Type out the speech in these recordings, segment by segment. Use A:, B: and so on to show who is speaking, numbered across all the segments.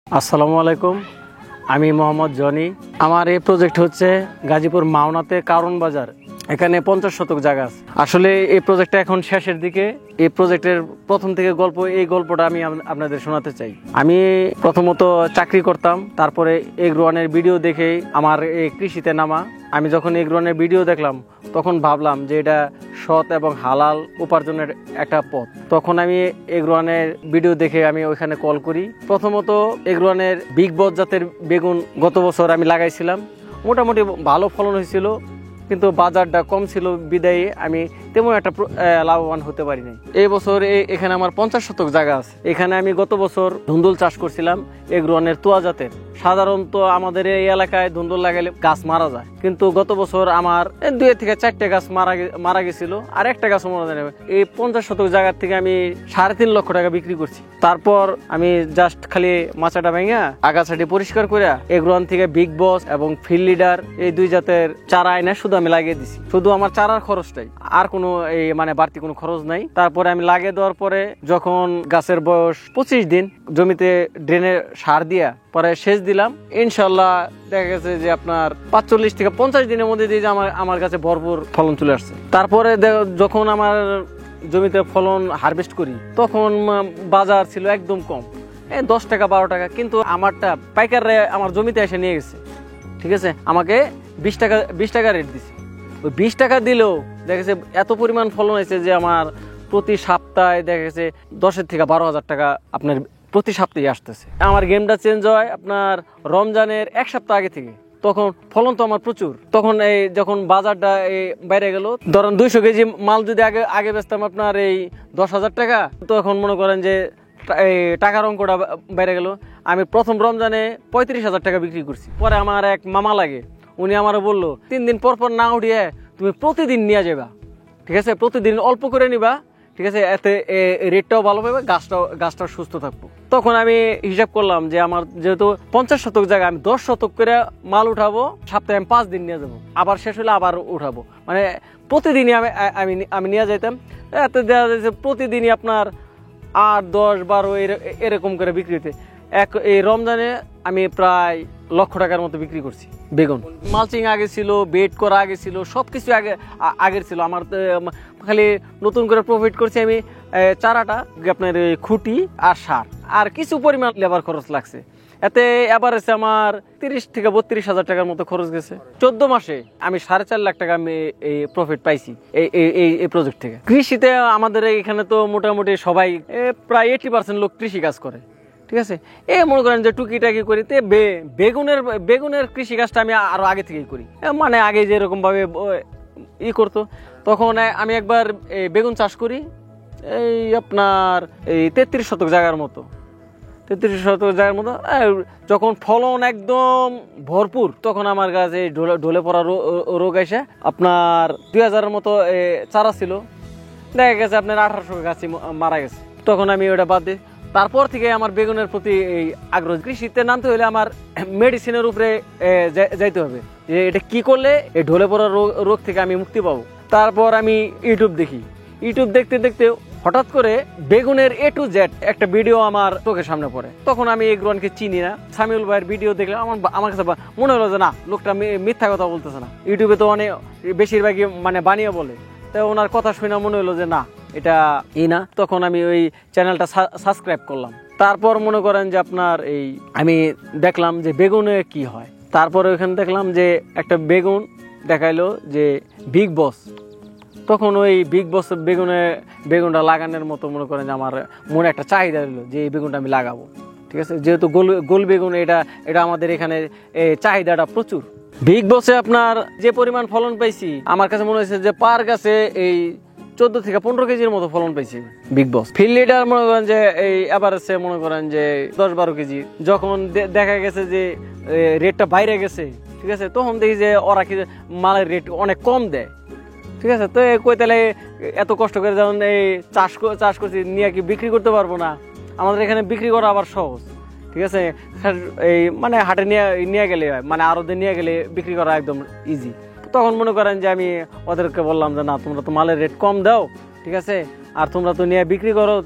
A: আসসালামু আলাইকুম, আমি মোহাম্মদ জনি। আমার এই প্রজেক্ট হচ্ছে গাজীপুর মাওনাতে কারণ বাজার। এখানে 50 শতক জায়গা আছে। আসলে এই প্রজেক্টটা এখন শেষের দিকে। এই প্রজেক্টের প্রথম থেকে এই গল্পটা আমি আপনাদের শোনাতে চাই। আমি প্রথমত চাকরি করতাম, তারপরে এগ্রোয়ানের ভিডিও দেখে আমার এই কৃষিতে নামা। আমি যখন এগ্রোয়ানের ভিডিও দেখলাম তখন ভাবলাম যে এটা সৎ এবং হালাল উপার্জনের একটা পথ। তখন আমি এগ্রোয়ানের ভিডিও দেখে আমি ওইখানে কল করি। প্রথমত এগ্রোয়ানের বিগ বস জাতের বেগুন গত বছর আমি লাগাইছিলাম, মোটামুটি ভালো ফলন হয়েছিল, কিন্তু বাজারটা কম ছিল বিদায়ী আমি তেমন একটা লাভবান হতে পারিনি। এই বছর এখানে আমার 50 শতক জায়গা আছে। এখানে আমি গত বছর ধুন্দুল চাষ করছিলাম এগ্রোয়ানের তোয়া জাতের। সাধারণত আমাদের এই এলাকায় ধুন্দুল লাগাইলে গাছ মারা যায়, কিন্তু গত বছর আমার 2 থেকে 4টে গাছ মারা গেছিল, আর একটা গাছও মারা যায় না। এই 50 শতক জায়গার থেকে আমি 3.5 লক্ষ টাকা বিক্রি করছি। তারপর আমি জাস্ট খালি মাচাটা ভেঙে আগাছাটি পরিষ্কার করে এগ্রোয়ান থেকে বিগ বস এবং ফিল্ড লিডার এই 2 জাতের চারা আইনা শুধু আমি লাগিয়ে দিছি। শুধু আমার চারার খরচটাই, আর কোনো বাড়তি কোনো খরচ নাই। তারপরে আমি লাগিয়ে দেওয়ার পরে যখন গাছের বয়স 25 দিন জমিতে ড্রেনে সার দিয়া পরে সেচ দিলাম, ইনশাল্লাহ দেখা গেছে যে আপনার 45 থেকে 50 দিনের মধ্যে দিয়ে আমার কাছে ভরপুর ফলন চলে আসছে। তারপরে যখন আমার জমিতে ফলন হারভেস্ট করি তখন বাজার ছিল একদম কম, 10 টাকা 12 টাকা, কিন্তু আমারটা পাইকাররা আমার জমিতে এসে নিয়ে গেছে। ঠিক আছে, আমাকে 20 টাকা রেট দিছে। ওই 20 টাকা দিলেও দেখা গেছে এত পরিমাণ ফলন হয়েছে যে আমার প্রতি সপ্তাহে দেখা গেছে 10 থেকে 12 হাজার টাকা আপনার প্রতি সপ্তাহে আসতেছে। আমার গেমটা চেঞ্জ হয় আপনার রমজানের 1 সপ্তাহ আগে থেকে। তখন ফলন তো আমার প্রচুর। তখন যখন বাজারটা বাইরে গেল, ধরেন 200 কেজি মাল যদি আগে বেচতাম আপনার 10,000 টাকা, তখন মনে করেন যে টাকার অঙ্কটা বাইরে গেল। আমি প্রথম রমজানে 35,000 টাকা বিক্রি করছি। পরে আমার এক মামা লাগে, উনি আমারও বললো 3 দিন পর না উঠিয়ে তুমি প্রতিদিন নিয়ে যাবা। ঠিক আছে, প্রতিদিন অল্প করে নিবা, ঠিক আছে, এতে রেটটাও ভালো পাবে, গাছটাও সুস্থ থাকবো। তখন আমি হিসাব করলাম যে আমার যেহেতু 50 শতক জায়গা, আমি 10 শতক করে মাল উঠাবো, সপ্তাহে আমি 5 দিন নিয়ে যাবো, আবার শেষ হলে আবার উঠাবো। মানে প্রতিদিনই আমি নিয়ে যাইতাম। এতে দেখা যাচ্ছে প্রতিদিনই আপনার 8, 10, 12 এরকম করে বিক্রিতে এই রমজানে আমি প্রায় 1 লক্ষ টাকার মতো বিক্রি করছি বেগুন। মালচিং আগে ছিল, বেড করা আগে ছিল, সবকিছু আগের ছিল। আমার খালি নতুন করে প্রফিট করছি আমি চারাটা, আপনার খুঁটি আর সার, আর কিছু পরিমাণ লেবার খরচ লাগছে। এতে এভারেজে আমার 30 থেকে 32 হাজার টাকার মতো খরচ গেছে। 14 মাসে আমি 4.5 লাখ টাকা আমি এই প্রফিট পাইছি এই প্রজেক্ট থেকে। কৃষিতে আমাদের এখানে তো মোটামুটি সবাই প্রায় 80% লোক কৃষি কাজ করে। ঠিক আছে, মনে করেন যে টুকিটাকি করি। বেগুনের কৃষি কাজটা আমি আরো আগে থেকেই করি, মানে আগে যেরকম ভাবে করতো। তখন আমি একবার বেগুন চাষ করি আপনার 33 শতক জায়গার মতো। 33 শতক জায়গার মতো যখন ফলন একদম ভরপুর, তখন আমার কাছে ঢলে পড়া রোগ এসে আপনার 2000-এর মতো চারা ছিল, দেখা গেছে আপনার 1800 গাছই মারা গেছে। তখন আমি ওটা বাদ দিই। তারপর থেকে আমার বেগুনের প্রতি আগ্রহ। কৃষিতে নামতে হলে আমার মেডিসিনের উপরে যাইতে হবে, যে এটা কি করলে এই ঢলে পড়া রোগ থেকে আমি মুক্তি পাবো। তারপর আমি ইউটিউব দেখি। ইউটিউব দেখতে দেখতে হঠাৎ করে বেগুনের A to Z একটা ভিডিও আমার চোখের সামনে পড়ে। তখন আমি এগ্রোয়ানকে চিনি না, সামিউল ভাইয়ের ভিডিও দেখলে আমার কাছে মনে হলো যে না, লোকটা মিথ্যা কথা বলতেছে না। ইউটিউবে তো অনেক বেশিরভাগই বানিয়ে বলে, তো ওনার কথা শুনে মনে হলো যে না, এটা না। তখন আমি ওই চ্যানেলটা সাবস্ক্রাইব করলাম। তারপর মনে করেন যে আপনার আমি দেখলাম যে বেগুনে কি হয়। তারপরে ওইখানে দেখলাম যে একটা বেগুন দেখাইলো যে বিগ বস। তখন ওই বিগ বস বেগুনটা লাগানোর মতো মনে করেন যে আমার মনে একটা চাহিদা হলো যে এই বেগুনটা আমি লাগাবো। ঠিক আছে, যেহেতু গোল বেগুন এটা আমাদের এখানে চাহিদাটা প্রচুর। বিগ বসে আপনার যে পরিমাণ ফলন পাইছি, আমার কাছে মনে হয়েছে যে পার গাছে 14 থেকে 15 কেজির মতো ফলন পাইছি বিগ বস। ফিল্ড লিডার মনে করেন যে এভারেজে মনে করেন যে 10-12 কেজি। যখন দেখা গেছে যে রেটটা বাইরে গেছে, ঠিক আছে, তখন দেখি যে ওরা কি মালের রেট অনেক কম দেয়। ঠিক আছে, তো কই তাহলে এত কষ্ট করে যখন চাষ করছি নিয়ে কি বিক্রি করতে পারবো না? আমাদের এখানে বিক্রি করা আবার সহজ। ঠিক আছে, হাটে নিয়ে গেলে হয়, আরতে নিয়ে গেলে বিক্রি করা একদম ইজি। তখন মনে করেন যে আমি ওদেরকে বললাম যে না, তোমরা তো মালের রেট কম দাও, ঠিক আছে, আর তোমরা তো নিয়ে বিক্রি করো।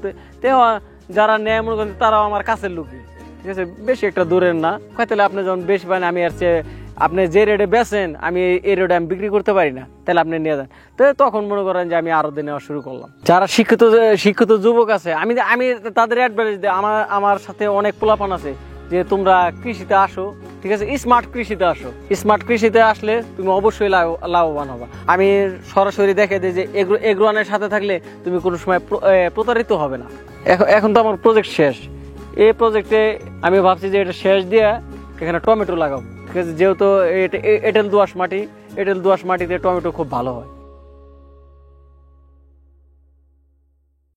A: যারা নেয় মনে করেন তারাও আমার কাছের লোকই। ঠিক আছে, বেশি একটা দূরের না। তাহলে আপনি যখন বেশি পান, আমি আর চেয়ে আপনি যে রেটে বেচেন আমি এই রেটে আমি বিক্রি করতে পারি না, তাহলে আপনি নিয়ে যান। তো তখন মনে করেন যে আমি আরো দিন নেওয়া শুরু করলাম। যারা শিক্ষিত যুবক আছে, আমি আমি তাদের অ্যাডভাইস দিই। আমার সাথে অনেক পোলাপান আছে যে তোমরা কৃষিতে আসো, ঠিক আছে, স্মার্ট কৃষিতে আসো। স্মার্ট কৃষিতে আসলে তুমি অবশ্যই লাভবান হবা। আমি সরাসরি দেখে দিই যে এগ্রোয়ানের সাথে থাকলে তুমি কোনো সময় প্রতারিত হবে না। এখন তো আমার প্রজেক্ট শেষ। এই প্রজেক্টে আমি ভাবছি যে এটা শেষ দিয়ে এখানে টমেটো লাগাবো, ঠিক আছে, যেহেতু এঁটেল দোআঁশ মাটি, এঁটেল দোআঁশ মাটিতে টমেটো খুব ভালো হয়।